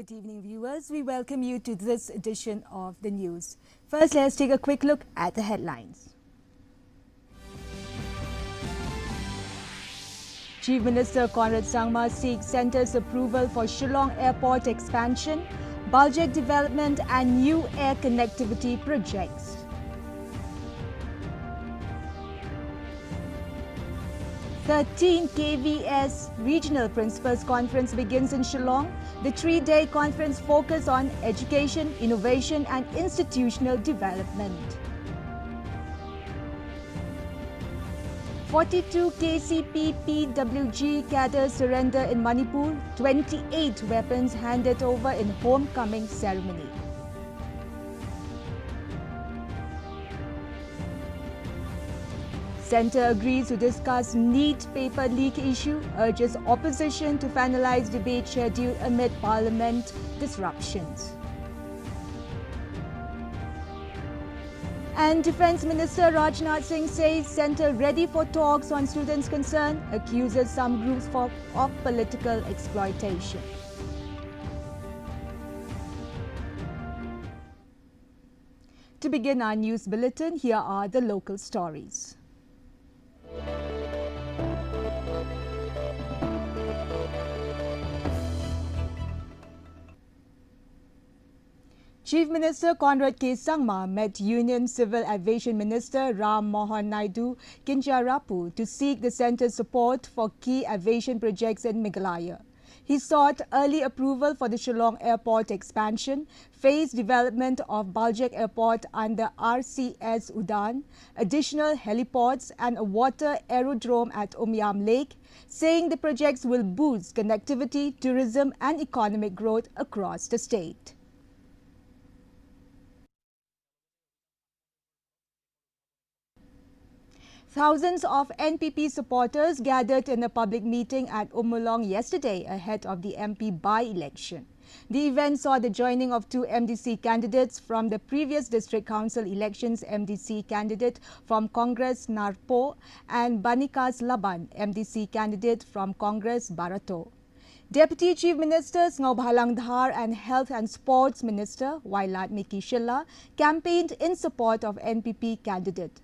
Good evening, viewers. We welcome you to this edition of the news. First, let's take a quick look at the headlines. Chief Minister Conrad Sangma seeks Centre's approval for Shillong Airport expansion, Baljek development and new air connectivity projects. "13 KVS Regional Principals Conference begins in Shillong. The three-day conference focuses on education, innovation and institutional development. 42 KCP PWG cadres surrender in Manipur, 28 weapons handed over in homecoming ceremony. Centre agrees to discuss NEET paper leak issue, urges opposition to finalise debate schedule amid parliament disruptions. And Defence Minister Rajnath Singh says Centre ready for talks on students' concern, accuses some groups of political exploitation. To begin our news bulletin, here are the local stories. Chief Minister Conrad K. Sangma met Union Civil Aviation Minister Ram Mohan Naidu Kincharapu to seek the Centre's support for key aviation projects in Meghalaya. He sought early approval for the Shillong Airport expansion, phased development of Baljek Airport under RCS Udan, additional heliports and a water aerodrome at Umyam Lake, saying the projects will boost connectivity, tourism and economic growth across the state. Thousands of NPP supporters gathered in a public meeting at Umulong yesterday ahead of the MP by-election. The event saw the joining of two MDC candidates from the previous district council elections, MDC candidate from Congress Narpo and Banikas Laban, MDC candidate from Congress Barato. Deputy Chief Ministers Ngau Bhalang Dhar and Health and Sports Minister Wailat Miki Shilla campaigned in support of NPP candidate.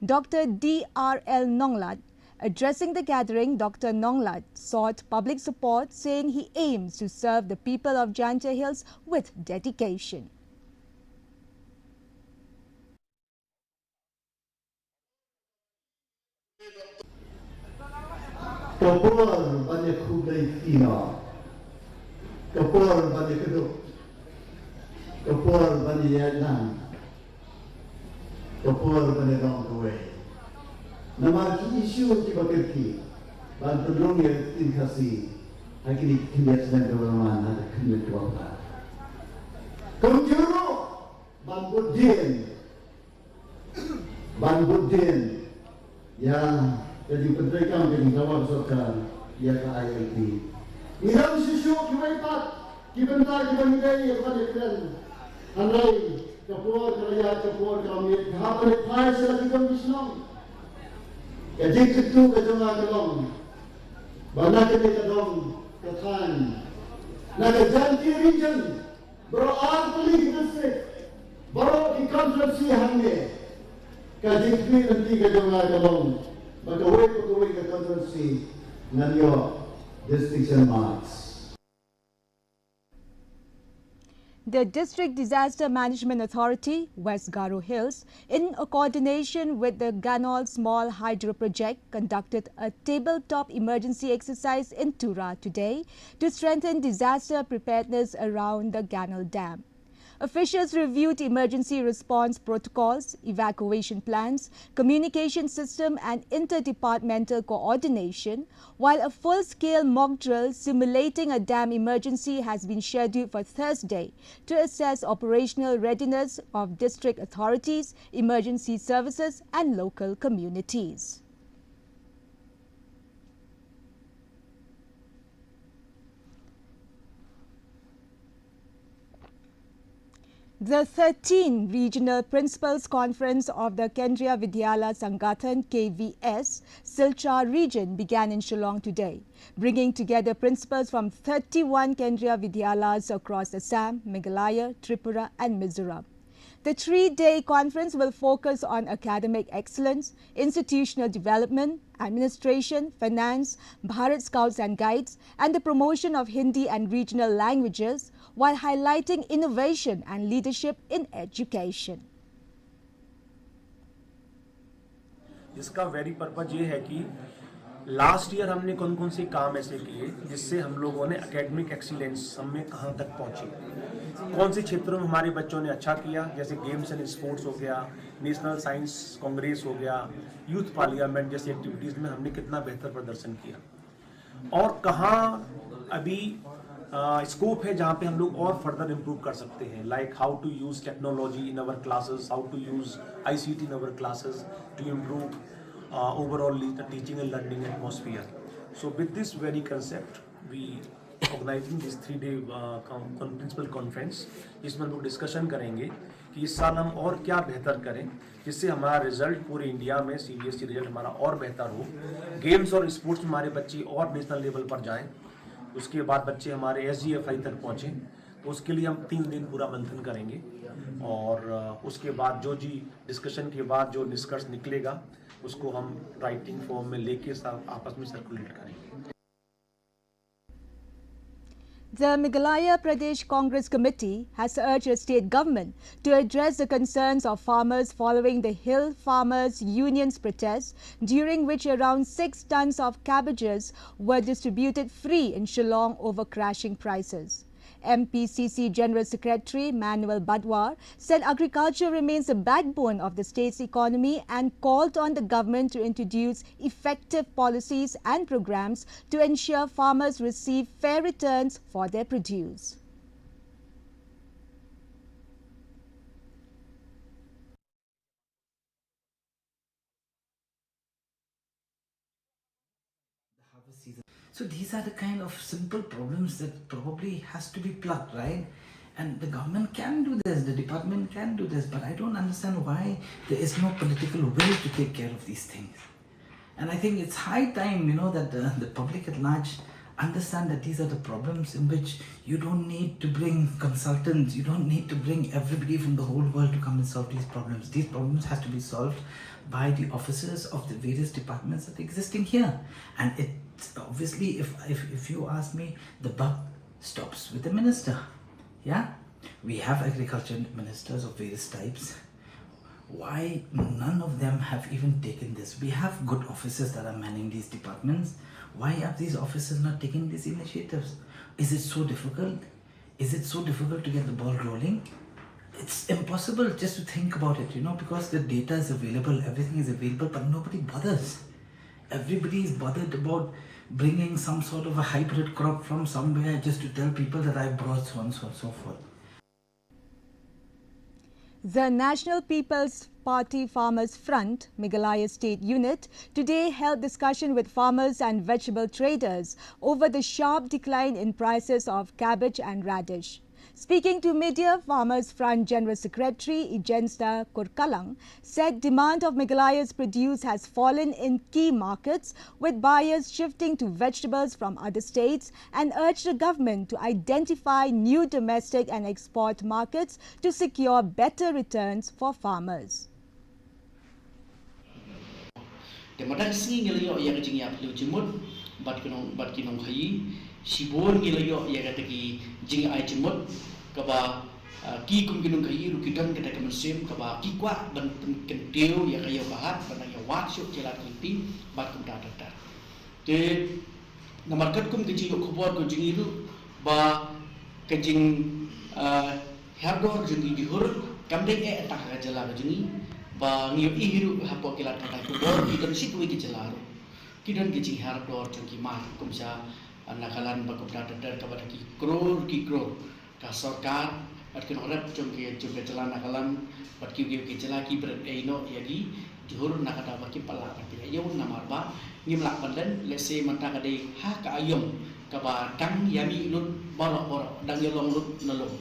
Dr. D.R.L. Nonglat. Addressing the gathering, Dr. Nonglat sought public support, saying he aims to serve the people of Janta Hills with dedication. Kapur panedong kuwe. Nama isu ki bakirki. Ban pedong ya tin kasi. Hakini kiyat dan kawan ada kiyat wapa. Kumjuro ban budin. Ya jadi menteri kam jadi jawab sorkan ya ke ILP. Iram sisu kiwaipat kibentar kibangidai ya pada keren. Andai Kapur kerajaan kapur kami hampir pai selagi kami senang. Jadi itu kejengah kelong, banyak kita dong ketan. Naga janti region berarti district baru di konferensi hamil. Kaji itu nanti kejengah kelong. Maka wei ke konferensi nanyo distinction marks. The District Disaster Management Authority, West Garo Hills, in coordination with the Ganol Small Hydro Project, conducted a tabletop emergency exercise in Tura today to strengthen disaster preparedness around the Ganol Dam. Officials reviewed emergency response protocols, evacuation plans, communication system and interdepartmental coordination, while a full-scale mock drill simulating a dam emergency has been scheduled for Thursday to assess operational readiness of district authorities, emergency services and local communities. The 13th Regional Principals Conference of the Kendriya Vidyalaya Sangathan KVS Silchar region began in Shillong today, bringing together principals from 31 Kendriya Vidyalayas across Assam, Meghalaya, Tripura and Mizoram. The three-day conference will focus on academic excellence, institutional development, administration, finance, Bharat Scouts and Guides, and the promotion of Hindi and regional languages, while highlighting innovation and leadership in education. इसका very purpose ये है कि last year हमने कौन कौन से काम ऐसे किए जिससे हम लोगों ने एकेडमिक एक्सीलेंस हम में कहाँ तक पहुँचे, कौन से क्षेत्रों में हमारे बच्चों ने अच्छा किया, जैसे गेम्स एंड स्पोर्ट्स हो गया, नेशनल साइंस कांग्रेस हो गया, यूथ पार्लियामेंट जैसी एक्टिविटीज़ में हमने कितना बेहतर प्रदर्शन किया, और कहाँ अभी स्कोप है जहाँ पे हम लोग और फर्दर इम्प्रूव कर सकते हैं, like how to use technology in our classes, how to use ICT in our classes to improve overall the teaching and learning atmosphere. So with this very concept, we organizing this 3-day principal conference, जिसमें हम लोग discussion करेंगे कि इस साल हम और क्या बेहतर करें जिससे हमारा रिजल्ट पूरे इंडिया में CBSE रिजल्ट हमारा और बेहतर हो, गेम्स और स्पोर्ट्स में हमारे बच्चे और नेशनल लेवल पर जाएं, उसके बाद बच्चे हमारे SGFI तक पहुँचें, तो उसके लिए हम 3 दिन पूरा मंथन करेंगे, और उसके बाद जो जी डिस्कशन के बाद जो निष्कर्ष निकलेगा उसको हम राइटिंग फॉर्म में लेके आपस में सर्कुलेट करेंगे. The Meghalaya Pradesh Congress Committee has urged the state government to address the concerns of farmers following the Hill Farmers Union's protest, during which around 6 tons of cabbages were distributed free in Shillong over crashing prices. MPCC General Secretary Manuel Badwar said agriculture remains the backbone of the state's economy and called on the government to introduce effective policies and programs to ensure farmers receive fair returns for their produce. So these are the kind of simple problems that probably has to be plugged, right? And the government can do this, the department can do this, but I don't understand why there is no political will to take care of these things. And I think it's high time, that the public at large understand that these are the problems in which you don't need to bring consultants, you don't need to bring everybody from the whole world to come and solve these problems. These problems have to be solved by the officers of the various departments that are existing here. And it's obviously, if you ask me, the buck stops with the minister. Yeah, we have agriculture ministers of various types. Why none of them have even taken this? We have good officers that are manning these departments. Why are these officers not taking these initiatives? Is it so difficult? Is it so difficult to get the ball rolling? It's impossible just to think about it, because the data is available, everything is available, but nobody bothers. Everybody is bothered about bringing some sort of a hybrid crop from somewhere just to tell people that I brought so and so and so forth. The National People's Party Farmers Front, Meghalaya State Unit, today held discussion with farmers and vegetable traders over the sharp decline in prices of cabbage and radish. Speaking to media, Farmers Front General Secretary Ijensta Kurkalang said demand of Meghalaya's produce has fallen in key markets, with buyers shifting to vegetables from other states, and urged the government to identify new domestic and export markets to secure better returns for farmers. Sibon gilayo ya kataki jing ai chimot kaba ki kum kinung kai ru kidan kata kamesim kaba ki kwa ban kentiu ya kayo bahat ban ya wat syuk jelat kinti bat kum da da te namarkat kum kiji ko khobor ko jing iru ba kajing hardor jing dihur kamdeng e ta ka jela jing ba ngiu ihiru hapo kilat kata khobor kidan sitwi ki jelaru kidan kiji hardor jing ki mar kum sa nakalan bagubda dadar kepada ki kror ka sarkar at kin horap chungki jalan nakalan pat ki jela ki berat eino yagi juhur nakada baki pala pati ayo namarba ngimlak pandan lese manta kade ha ka ayom ka ba dang yami lut borok dang yolong lut nolong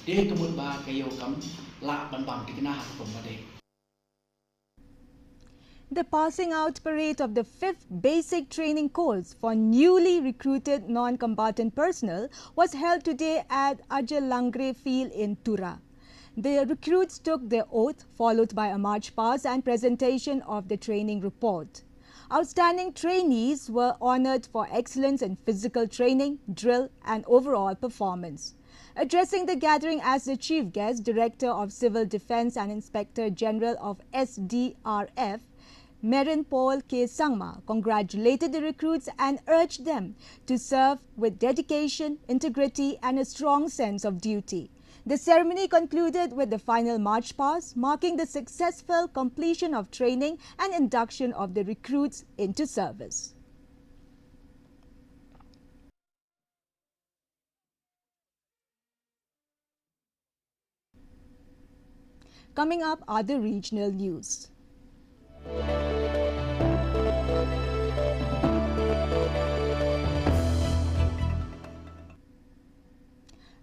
Dia kemud ba kayo kam la ban bam tikna ha kom ba de. The passing out parade of the 5th Basic Training Course for newly recruited non-combatant personnel was held today at Ajal Langre Field in Tura. The recruits took their oath, followed by a march past and presentation of the training report. Outstanding trainees were honoured for excellence in physical training, drill and overall performance. Addressing the gathering as the chief guest, Director of Civil Defence and Inspector General of SDRF, Merin Paul K. Sangma congratulated the recruits and urged them to serve with dedication, integrity and a strong sense of duty. The ceremony concluded with the final march past, marking the successful completion of training and induction of the recruits into service. Coming up are the regional news.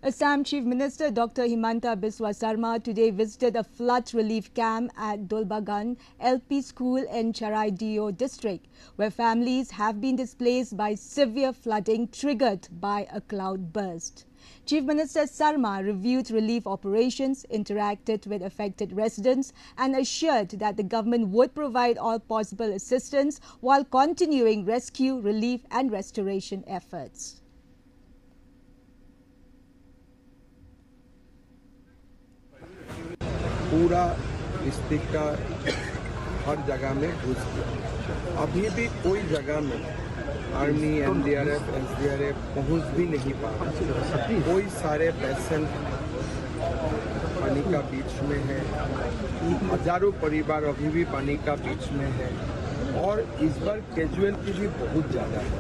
Assam Chief Minister Dr. Himanta Biswa Sarma today visited a flood relief camp at Dolbagan LP School in Charaideo district, where families have been displaced by severe flooding triggered by a cloud burst. Chief Minister Sarma reviewed relief operations, interacted with affected residents and assured that the government would provide all possible assistance while continuing rescue, relief and restoration efforts. पूरा district का हर जगह में घुस गया। अभी भी कोई जगह में आर्मी, एनडीआरएफ, एसडीआरएफ पहुंच भी नहीं पा रहा। कोई सारे पेशेंट पानी का बीच में है, हजारों परिवार अभी भी पानी का बीच में है और इस बार कैजुअलिटी भी बहुत ज़्यादा है।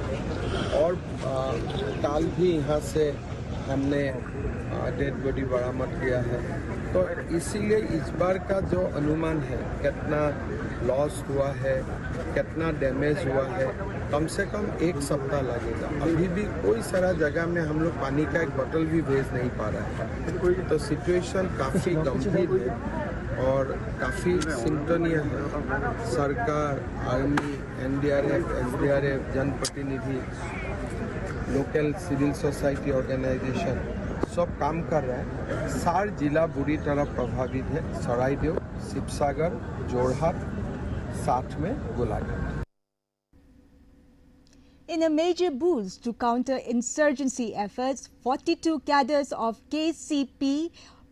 और कल भी यहाँ से हमने डेड बॉडी बरामद किया है। तो इसीलिए इस बार का जो अनुमान है कितना लॉस हुआ है, कितना डैमेज हुआ है, कम से कम 1 सप्ताह लगेगा। अभी भी कोई सारा जगह में हम लोग पानी का एक बोतल भी भेज नहीं पा रहे हैं। तो सिचुएशन काफ़ी गंभीर है और काफ़ी चिंतनीय है। सरकार, आर्मी, एनडीआरएफ, एसडीआरएफ, जनप्रतिनिधि, लोकल सिविल सोसाइटी ऑर्गेनाइजेशन सब काम कर रहे हैं। 4 जिला बुरी तरह प्रभावित है, सराइदेव, शिवसागर, जोरहाट, साथ में Golaghat. In a major boost to counter insurgency efforts, 42 cadres of KCP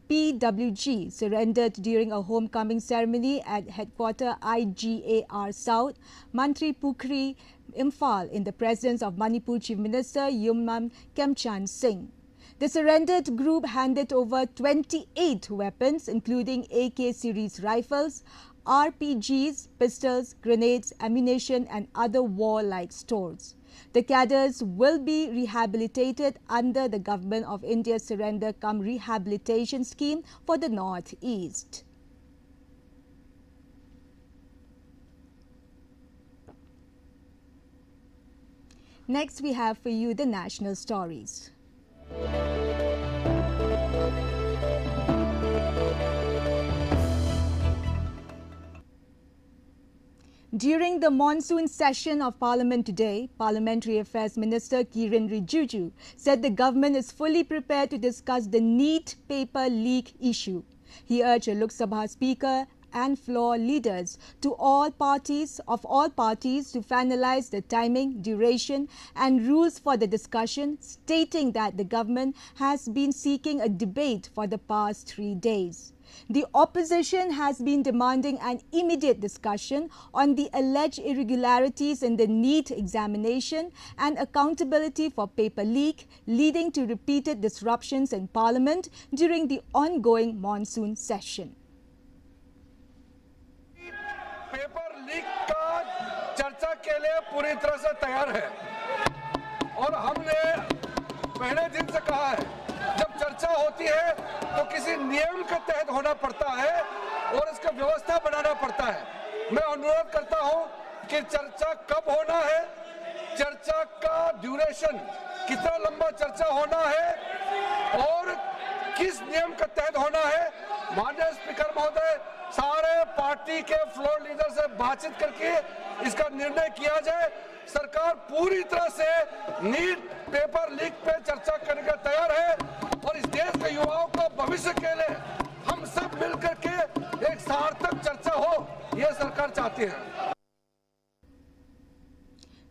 PWG surrendered during a homecoming ceremony at headquarter IGAR South, Mantri Pukri, Imphal, in the presence of Manipur Chief Minister Yumnam Kemchan Singh. The surrendered group handed over 28 weapons, including AK series rifles, RPGs, pistols, grenades, ammunition and other war-like stores. The cadres will be rehabilitated under the Government of India's Surrender Cum Rehabilitation Scheme for the North-East. Next, we have for you the national stories. During the monsoon session of Parliament today, Parliamentary Affairs Minister Kiren Rijiju said the government is fully prepared to discuss the NEET paper leak issue. He urged the Lok Sabha Speaker and floor leaders of all parties to finalize the timing, duration and rules for the discussion, stating that the government has been seeking a debate for the past 3 days. The opposition has been demanding an immediate discussion on the alleged irregularities in the NEET examination and accountability for paper leak, leading to repeated disruptions in Parliament during the ongoing monsoon session. Paper leak का चर्चा के लिए पूरी तरह से तैयार है और हमने पहले दिन से कहा है जब चर्चा होती है तो किसी नियम के तहत होना पड़ता है और इसका व्यवस्था बनाना पड़ता है। मैं अनुरोध करता हूं कि चर्चा कब होना है, चर्चा का ड्यूरेशन कितना लंबा चर्चा होना है और किस नियम के तहत होना है। माननीय स्पीकर महोदय, सारे पार्टी के फ्लोर लीडर से बातचीत करके इसका निर्णय किया जाए। सरकार पूरी तरह से नीट पेपर लीक पे चर्चा करने के तैयार है और इस देश के युवाओं को भविष्य के लिए हम सब मिलकर के एक सार्थक चर्चा हो, ये सरकार चाहती है।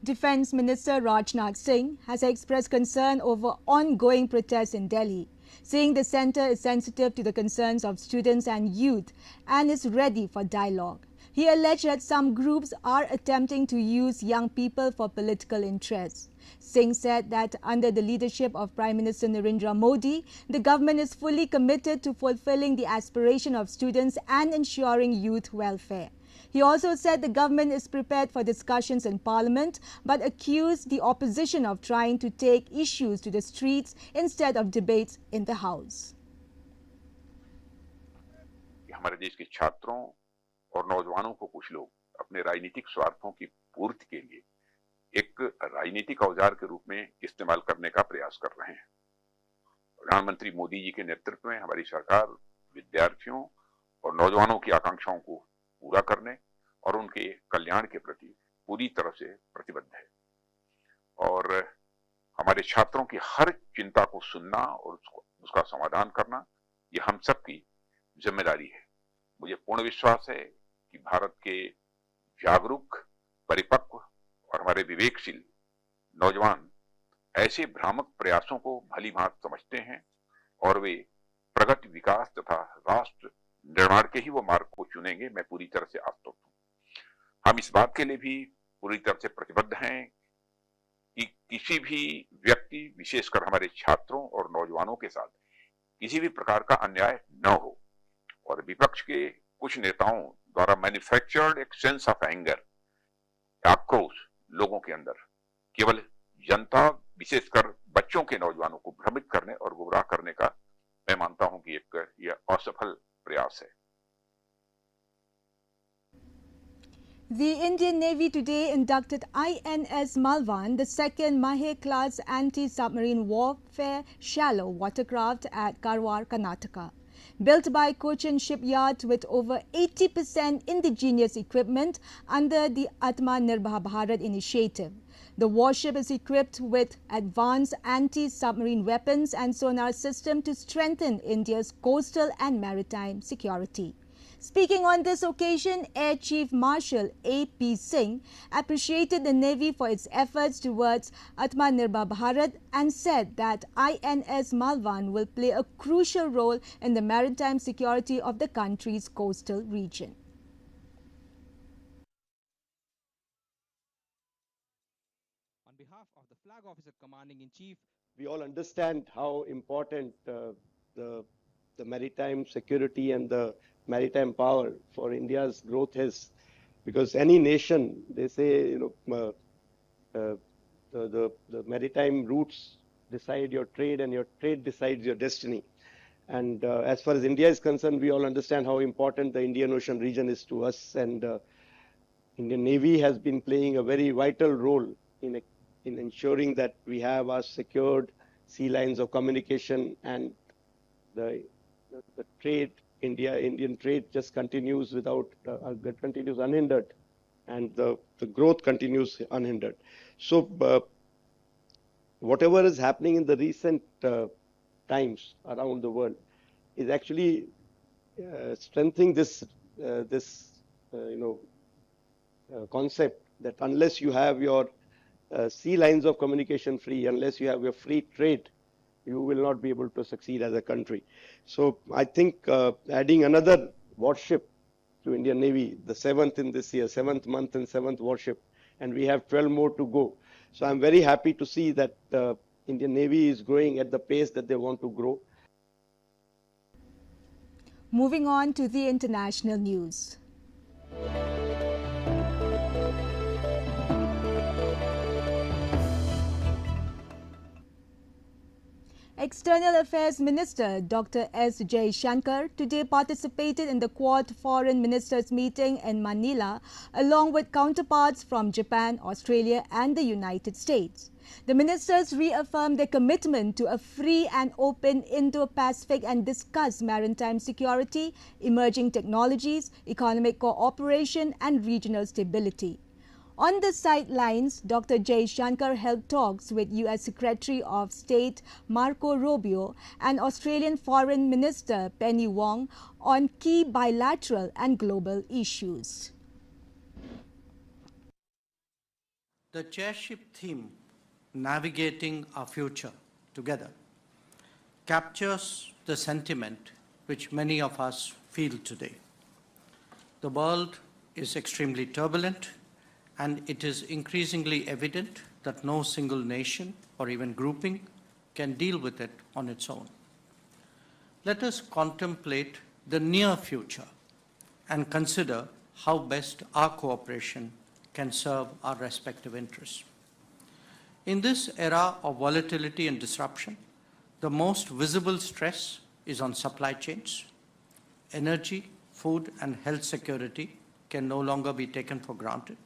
Defence Minister Rajnath Singh has expressed concern over ongoing protests in Delhi, saying the centre is sensitive to the concerns of students and youth and is ready for dialogue. He alleged that some groups are attempting to use young people for political interests. Singh said that under the leadership of Prime Minister Narendra Modi, the government is fully committed to fulfilling the aspiration of students and ensuring youth welfare. He also said the government is prepared for discussions in Parliament, but accused the opposition of trying to take issues to the streets instead of debates in the House. हमारे देश के छात्रों और नौजवानों को कुछ लोग अपने राजनीतिक स्वार्थों की पूर्ति के लिए एक राजनीतिक औजार के रूप में इस्तेमाल करने का प्रयास कर रहे हैं। प्रधानमंत्री मोदी जी के नेतृत्व में हमारी सरकार विद्यार्थियों और नौजवानों की आकांक्षाओं को पूरा करने और उनके कल्याण के प्रति पूरी तरह से प्रतिबद्ध है और हमारे छात्रों की हर चिंता को सुनना और उसका समाधान करना ये हम सबकी जिम्मेदारी है। मुझे पूर्ण विश्वास है कि भारत के जागरूक, परिपक्व और हमारे विवेकशील नौजवान ऐसे भ्रामक प्रयासों को भली भांति समझते हैं और वे प्रगति, विकास तथा राष्ट्र निर्माण के ही वो मार्ग को चुनेंगे। मैं पूरी तरह से आश्वस्त हूं। हम इस बात के लिए भी पूरी तरह से प्रतिबद्ध हैं कि किसी भी व्यक्ति, विशेषकर हमारे छात्रों और नौजवानों के साथ किसी भी प्रकार का अन्याय न हो और विपक्ष के कुछ नेताओं द्वारा मैन्युफैक्चर्ड एक सेंस ऑफ एंगर, आक्रोश लोगों के अंदर केवल जनता, विशेषकर बच्चों के नौजवानों को भ्रमित करने और गुमराह करने का मैं मानता हूं कि यह असफल प्रयास है। The Indian Navy today inducted INS Malvan, the second Mahe-class anti-submarine warfare shallow watercraft at Karwar, Karnataka. Built by Cochin Shipyard with over 80% indigenous equipment under the Atmanirbhar Bharat initiative. The warship is equipped with advanced anti-submarine weapons and sonar system to strengthen India's coastal and maritime security. Speaking on this occasion, Air Chief Marshal A.P. Singh appreciated the Navy for its efforts towards Atmanirbhar Bharat and said that INS Malvan will play a crucial role in the maritime security of the country's coastal region. On behalf of the Flag Officer Commanding-in-Chief, we all understand how important the maritime security and the maritime power for India's growth is, because any nation, they say, the maritime routes decide your trade and your trade decides your destiny. And as far as India is concerned, we all understand how important the Indian Ocean region is to us, and Indian Navy has been playing a very vital role in ensuring that we have our secured sea lines of communication, and the trade, Indian trade just continues continues unhindered, and the growth continues unhindered. So whatever is happening in the recent times around the world is actually strengthening this concept that unless you have your sea lines of communication free, unless you have your free trade, you will not be able to succeed as a country. So I think adding another warship to Indian Navy, the 7th in this year, 7th month and 7th warship, and we have 12 more to go. So I'm very happy to see that Indian Navy is growing at the pace that they want to grow. Moving on to the international news. External Affairs Minister Dr. S. Jaishankar today participated in the Quad Foreign Ministers meeting in Manila along with counterparts from Japan, Australia and the United States. The ministers reaffirmed their commitment to a free and open Indo-Pacific and discussed maritime security, emerging technologies, economic cooperation and regional stability. On the sidelines, Dr. Jaishankar held talks with U.S. Secretary of State Marco Rubio and Australian Foreign Minister Penny Wong on key bilateral and global issues. The chairship theme, Navigating Our Future Together, captures the sentiment which many of us feel today. The world is extremely turbulent, and it is increasingly evident that no single nation or even grouping can deal with it on its own. Let us contemplate the near future and consider how best our cooperation can serve our respective interests. In this era of volatility and disruption, the most visible stress is on supply chains. Energy, food, and health security can no longer be taken for granted.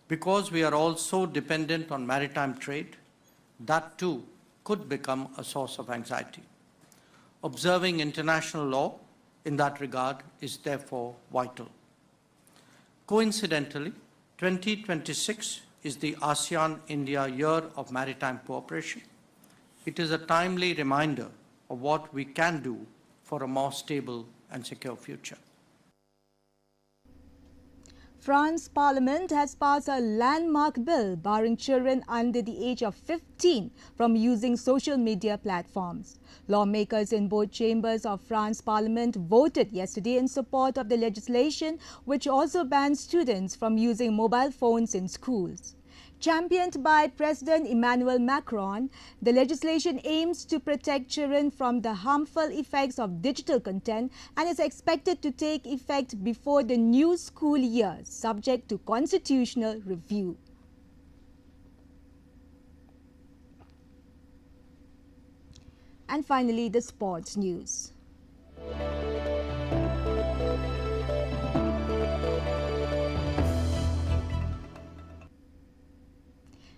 Because we are all so dependent on maritime trade, that too could become a source of anxiety. Observing international law in that regard is therefore vital. Coincidentally, 2026 is the ASEAN-India Year of Maritime Cooperation. It is a timely reminder of what we can do for a more stable and secure future. France Parliament has passed a landmark bill barring children under the age of 15 from using social media platforms. Lawmakers in both chambers of France Parliament voted yesterday in support of the legislation, which also bans students from using mobile phones in schools. Championed by President Emmanuel Macron, the legislation aims to protect children from the harmful effects of digital content and is expected to take effect before the new school year, subject to constitutional review. And finally, the sports news.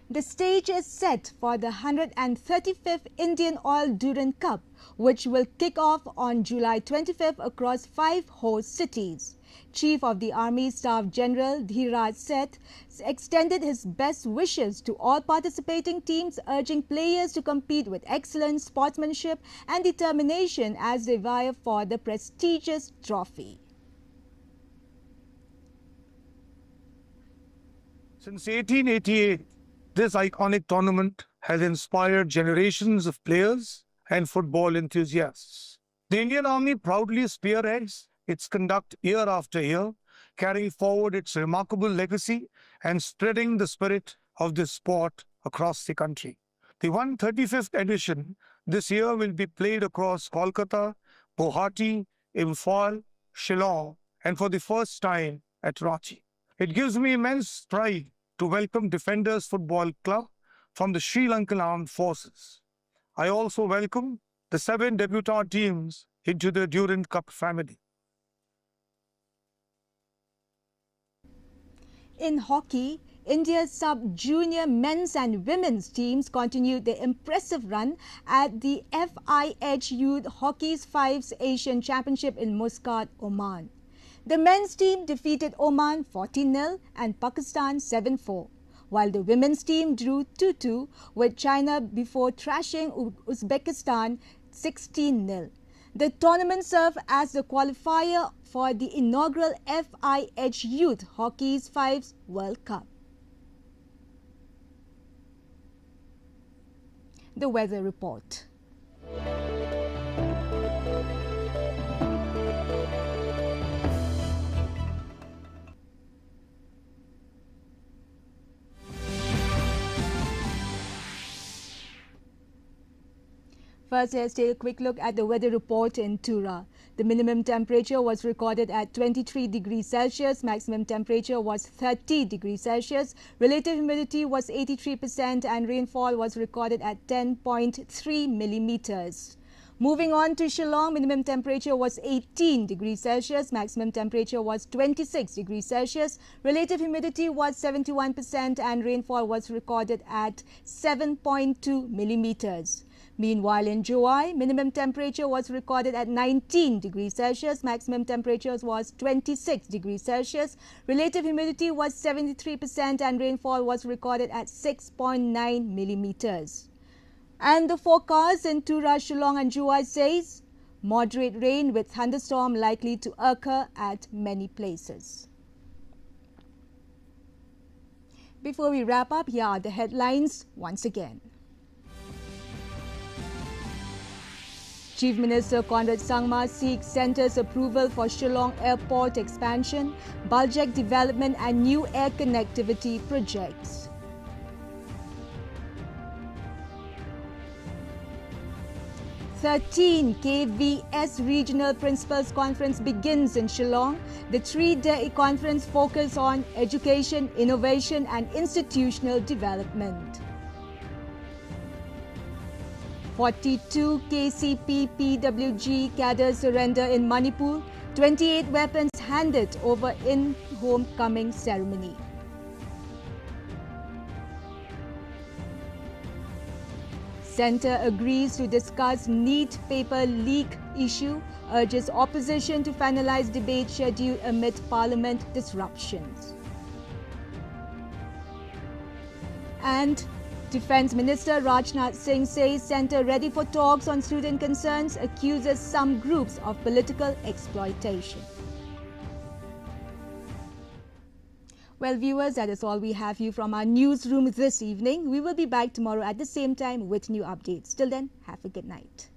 The stage is set for the 135th Indian Oil Durand Cup, which will kick off on July 25th across 5 host cities. Chief of the Army Staff General Dhiraj Seth extended his best wishes to all participating teams, urging players to compete with excellent sportsmanship and determination as they vie for the prestigious trophy. Since 1888, this iconic tournament has inspired generations of players and football enthusiasts. The Indian Army proudly spearheads its conduct year after year, carrying forward its remarkable legacy and spreading the spirit of this sport across the country. The 135th edition this year will be played across Kolkata, Guwahati, Imphal, Shillong, and for the first time at Ranchi. It gives me immense pride to welcome Defenders Football Club from the Sri Lankan Armed Forces. I also welcome the 7 debutant teams into the Durand Cup family. In hockey, India's sub-junior men's and women's teams continued their impressive run at the FIH Youth Hockey's 5th Asian Championship in Muscat, Oman. The men's team defeated Oman 14-0 and Pakistan 7-4, while the women's team drew 2-2 with China before thrashing Uzbekistan 16-0. The tournament served as the qualifier for the inaugural FIH Youth Hockey's 5th World Cup. The weather report. first, let's take a quick look at the weather report in Tura. The minimum temperature was recorded at 23 degrees Celsius, maximum temperature was 30 degrees Celsius, relative humidity was 83% and rainfall was recorded at 10.3 millimeters. Moving on to Shillong, minimum temperature was 18 degrees Celsius, maximum temperature was 26 degrees Celsius, relative humidity was 71% and rainfall was recorded at 7.2 millimeters. Meanwhile, in Juai, minimum temperature was recorded at 19 degrees Celsius, maximum temperature was 26 degrees Celsius, relative humidity was 73% and rainfall was recorded at 6.9 millimeters. And the forecast in Tura, Shillong and Juai says moderate rain with thunderstorm likely to occur at many places. Before we wrap up, here are the headlines once again. Chief Minister Conrad Sangma seeks centre's approval for Shillong Airport expansion, Baljek development and new air connectivity projects. KVS Regional Principals Conference begins in Shillong. The three-day conference focuses on education, innovation and institutional development. 42 KCP PWG cadres surrender in Manipur. 28 weapons handed over in homecoming ceremony. Centre agrees to discuss NEET paper leak issue, urges opposition to finalize debate schedule amid parliament disruptions. And Defence Minister Rajnath Singh says Centre ready for talks on student concerns, accuses some groups of political exploitation. Well, viewers, that is all we have you from our newsroom this evening. We will be back tomorrow at the same time with new updates. Till then, have a good night.